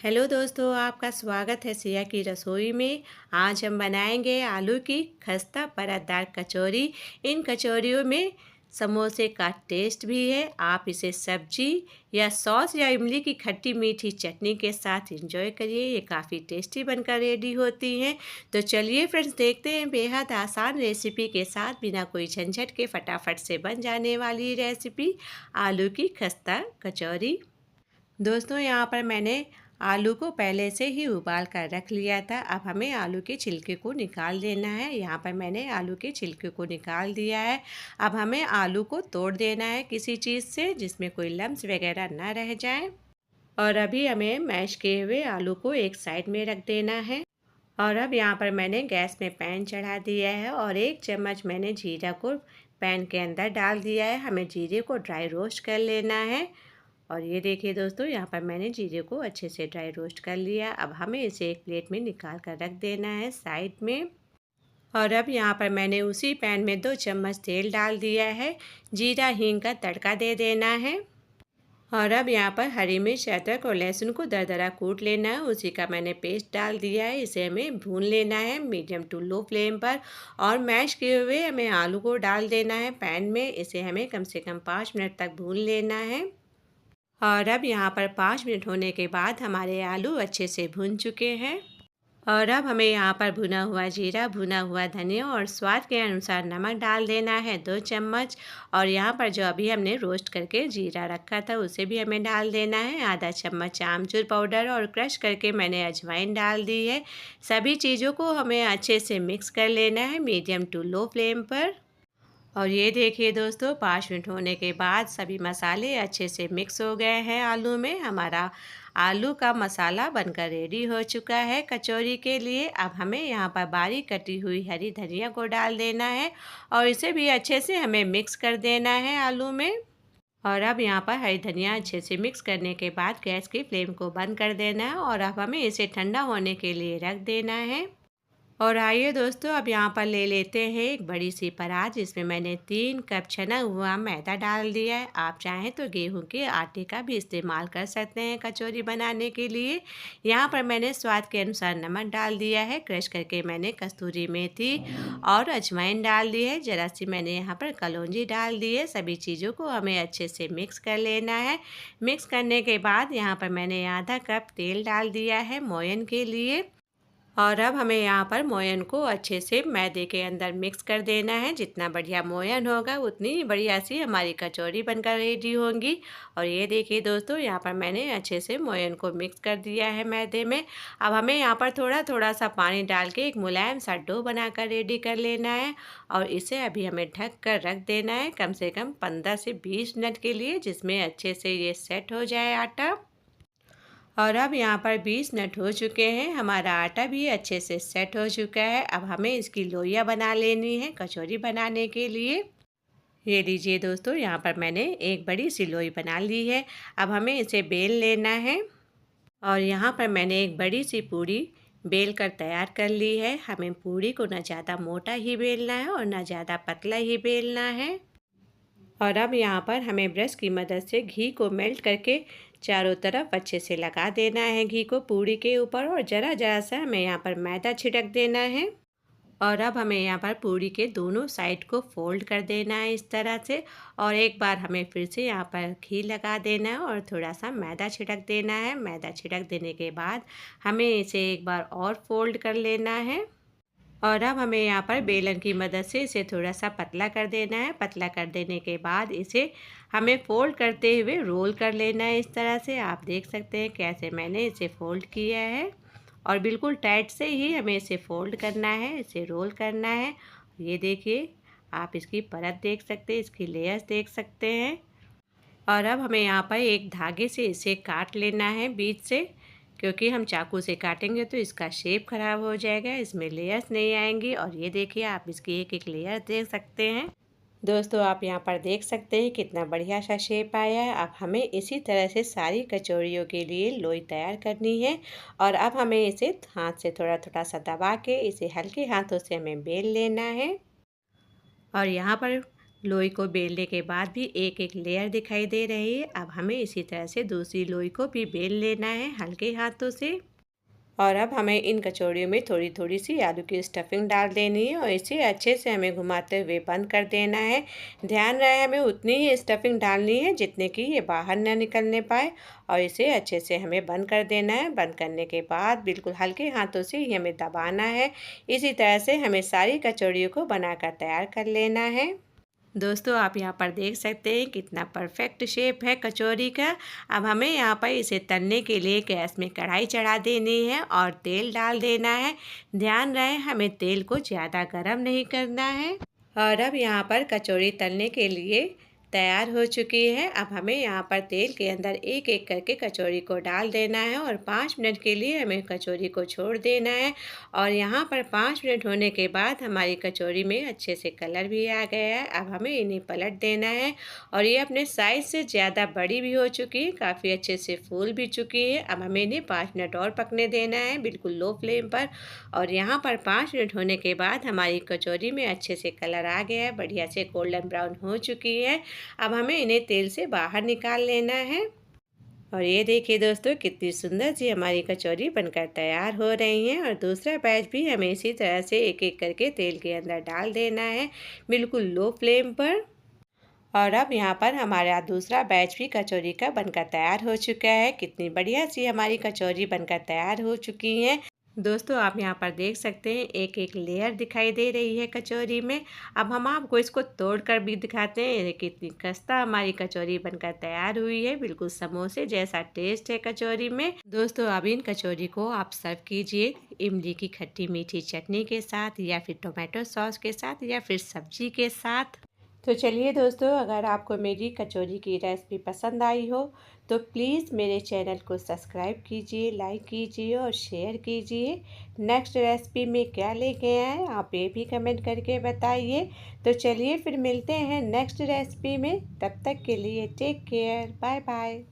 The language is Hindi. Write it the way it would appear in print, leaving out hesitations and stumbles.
हेलो दोस्तों, आपका स्वागत है सिया की रसोई में। आज हम बनाएंगे आलू की खस्ता परतदार कचौरी। इन कचौरियों में समोसे का टेस्ट भी है। आप इसे सब्जी या सॉस या इमली की खट्टी मीठी चटनी के साथ एंजॉय करिए। ये काफ़ी टेस्टी बनकर रेडी होती हैं। तो चलिए फ्रेंड्स, देखते हैं बेहद आसान रेसिपी के साथ बिना कोई झंझट के फटाफट से बन जाने वाली रेसिपी आलू की खस्ता कचौरी। दोस्तों, यहाँ पर मैंने आलू को पहले से ही उबाल कर रख लिया था। अब हमें आलू के छिलके को निकाल देना है। यहाँ पर मैंने आलू के छिलके को निकाल दिया है। अब हमें आलू को तोड़ देना है किसी चीज़ से जिसमें कोई लम्स वगैरह ना रह जाए। और अभी हमें मैश किए हुए आलू को एक साइड में रख देना है। और अब यहाँ पर मैंने गैस में पैन चढ़ा दिया है और 1 चम्मच मैंने जीरा को पैन के अंदर डाल दिया है। हमें जीरे को ड्राई रोस्ट कर लेना है। और ये देखिए दोस्तों, यहाँ पर मैंने जीरे को अच्छे से ड्राई रोस्ट कर लिया। अब हमें इसे एक प्लेट में निकाल कर रख देना है साइड में। और अब यहाँ पर मैंने उसी पैन में 2 चम्मच तेल डाल दिया है। जीरा हींग का तड़का दे देना है। और अब यहाँ पर हरी मिर्च, अदरक और लहसुन को दरदरा कूट लेना है। उसी का मैंने पेस्ट डाल दिया है। इसे हमें भून लेना है मीडियम टू लो फ्लेम पर। और मैश किए हुए हमें आलू को डाल देना है पैन में। इसे हमें कम से कम 5 मिनट तक भून लेना है। और अब यहाँ पर 5 मिनट होने के बाद हमारे आलू अच्छे से भुन चुके हैं। और अब हमें यहाँ पर भुना हुआ जीरा, भुना हुआ धनिया और स्वाद के अनुसार नमक डाल देना है 2 चम्मच। और यहाँ पर जो अभी हमने रोस्ट करके जीरा रखा था उसे भी हमें डाल देना है। आधा चम्मच आमचूर पाउडर और क्रश करके मैंने अजवाइन डाल दी है। सभी चीज़ों को हमें अच्छे से मिक्स कर लेना है मीडियम टू लो फ्लेम पर। और ये देखिए दोस्तों, 5 मिनट होने के बाद सभी मसाले अच्छे से मिक्स हो गए हैं आलू में। हमारा आलू का मसाला बनकर रेडी हो चुका है कचौरी के लिए। अब हमें यहाँ पर बारीक कटी हुई हरी धनिया को डाल देना है और इसे भी अच्छे से हमें मिक्स कर देना है आलू में। और अब यहाँ पर हरी धनिया अच्छे से मिक्स करने के बाद गैस की फ्लेम को बंद कर देना है और अब हमें इसे ठंडा होने के लिए रख देना है। और आइए दोस्तों, अब यहाँ पर ले लेते हैं एक बड़ी सी परात जिसमें मैंने 3 कप छना हुआ मैदा डाल दिया है। आप चाहें तो गेहूं के आटे का भी इस्तेमाल कर सकते हैं कचौरी बनाने के लिए। यहाँ पर मैंने स्वाद के अनुसार नमक डाल दिया है। क्रश करके मैंने कस्तूरी मेथी और अजवाइन डाल दी है। ज़रा सी मैंने यहाँ पर कलौंजी डाल दी है। सभी चीज़ों को हमें अच्छे से मिक्स कर लेना है। मिक्स करने के बाद यहाँ पर मैंने आधा कप तेल डाल दिया है मोयन के लिए। और अब हमें यहाँ पर मोयन को अच्छे से मैदे के अंदर मिक्स कर देना है। जितना बढ़िया मोयन होगा उतनी बढ़िया सी हमारी कचौरी बनकर रेडी होंगी। और ये देखिए दोस्तों, यहाँ पर मैंने अच्छे से मोयन को मिक्स कर दिया है मैदे में। अब हमें यहाँ पर थोड़ा थोड़ा सा पानी डाल के एक मुलायम सा डो बनाकर रेडी कर लेना है। और इसे अभी हमें ढक कर रख देना है कम से कम 15 से 20 मिनट के लिए, जिसमें अच्छे से ये सेट हो जाए आटा। और अब यहाँ पर 20 मिनट हो चुके हैं। हमारा आटा भी अच्छे से सेट हो चुका है। अब हमें इसकी लोइयाँ बना लेनी है कचौरी बनाने के लिए। ये लीजिए दोस्तों, यहाँ पर मैंने एक बड़ी सी लोई बना ली है। अब हमें इसे बेल लेना है। और यहाँ पर मैंने एक बड़ी सी पूरी बेल कर तैयार कर ली है। हमें पूरी को ना ज़्यादा मोटा ही बेलना है और ना ज़्यादा पतला ही बेलना है। और अब यहाँ पर हमें ब्रश की मदद से घी को मेल्ट करके चारों तरफ अच्छे से लगा देना है घी को पूरी के ऊपर। और ज़रा ज़रा सा हमें यहाँ पर मैदा छिड़क देना है। और अब हमें यहाँ पर पूरी के दोनों साइड को फोल्ड कर देना है इस तरह से। और एक बार हमें फिर से यहाँ पर घी लगा देना है और थोड़ा सा मैदा छिड़क देना है। मैदा छिड़क देने के बाद हमें इसे एक बार और फोल्ड कर लेना है। और अब हमें यहाँ पर बेलन की मदद से इसे थोड़ा सा पतला कर देना है। पतला कर देने के बाद इसे हमें फोल्ड करते हुए रोल कर लेना है इस तरह से। आप देख सकते हैं कैसे मैंने इसे फोल्ड किया है। और बिल्कुल टाइट से ही हमें इसे फोल्ड करना है, इसे रोल करना है। ये देखिए, आप इसकी परत देख सकते हैं, इसकी लेयर्स देख सकते हैं। और अब हमें यहाँ पर एक धागे से इसे काट लेना है बीच से, क्योंकि हम चाकू से काटेंगे तो इसका शेप ख़राब हो जाएगा, इसमें लेयर्स नहीं आएंगी। और ये देखिए, आप इसकी एक एक लेयर देख सकते हैं। दोस्तों, आप यहाँ पर देख सकते हैं कितना बढ़िया सा शेप आया है। अब हमें इसी तरह से सारी कचौरियों के लिए लोई तैयार करनी है। और अब हमें इसे हाथ से थोड़ा थोड़ा सा दबा के इसे हल्के हाथों से हमें बेल लेना है। और यहाँ पर लोई को बेलने के बाद भी एक एक लेयर दिखाई दे रही है। अब हमें इसी तरह से दूसरी लोई को भी बेल लेना है हल्के हाथों से। और अब हमें इन कचौड़ियों में थोड़ी थोड़ी सी आलू की स्टफिंग डाल देनी है और इसे अच्छे से हमें घुमाते हुए बंद कर देना है। ध्यान रहे हमें उतनी ही स्टफिंग डालनी है जितने की ये बाहर ना निकलने पाए और इसे अच्छे से हमें बंद कर देना है। बंद करने के बाद बिल्कुल हल्के हाथों से ही हमें दबाना है। इसी तरह से हमें सारी कचौड़ियों को बनाकर तैयार कर लेना है। दोस्तों आप यहाँ पर देख सकते हैं कितना परफेक्ट शेप है कचौरी का। अब हमें यहाँ पर इसे तलने के लिए गैस में कढ़ाई चढ़ा देनी है और तेल डाल देना है। ध्यान रहे हमें तेल को ज़्यादा गर्म नहीं करना है। और अब यहाँ पर कचौरी तलने के लिए तैयार हो चुकी है। अब हमें यहाँ पर तेल के अंदर एक एक करके कचौरी को डाल देना है और 5 मिनट के लिए हमें कचौरी को छोड़ देना है। और यहाँ पर 5 मिनट होने के बाद हमारी कचौरी में अच्छे से कलर भी आ गया है। अब हमें इन्हें पलट देना है और ये अपने साइज़ से ज़्यादा बड़ी भी हो चुकी है, काफ़ी अच्छे से फूल भी चुकी है। अब हमें इन्हें 5 मिनट और पकने देना है बिल्कुल लो फ्लेम पर। और यहाँ पर 5 मिनट होने के बाद हमारी कचौरी में अच्छे से कलर आ गया है, बढ़िया से गोल्डन ब्राउन हो चुकी है। अब हमें इन्हें तेल से बाहर निकाल लेना है। और ये देखिए दोस्तों कितनी सुंदर सी हमारी कचौरी बनकर तैयार हो रही हैं। और दूसरा बैच भी हमें इसी तरह से एक एक करके तेल के अंदर डाल देना है बिल्कुल लो फ्लेम पर। और अब यहाँ पर हमारा दूसरा बैच भी कचौरी का बनकर तैयार हो चुका है। कितनी बढ़िया सी हमारी कचौरी बनकर तैयार हो चुकी हैं। दोस्तों आप यहाँ पर देख सकते हैं एक एक लेयर दिखाई दे रही है कचौरी में। अब हम आपको इसको तोड़कर भी दिखाते हैं। कितनी खस्ता हमारी कचौरी बनकर तैयार हुई है, बिल्कुल समोसे जैसा टेस्ट है कचौरी में। दोस्तों अब इन कचौरी को आप सर्व कीजिए इमली की खट्टी मीठी चटनी के साथ या फिर टोमेटो सॉस के साथ या फिर सब्जी के साथ। तो चलिए दोस्तों अगर आपको मेरी कचौरी की रेसिपी पसंद आई हो तो प्लीज़ मेरे चैनल को सब्सक्राइब कीजिए, लाइक कीजिए और शेयर कीजिए। नेक्स्ट रेसिपी में क्या लेके आए आप ये भी कमेंट करके बताइए। तो चलिए फिर मिलते हैं नेक्स्ट रेसिपी में, तब तक के लिए टेक केयर, बाय बाय।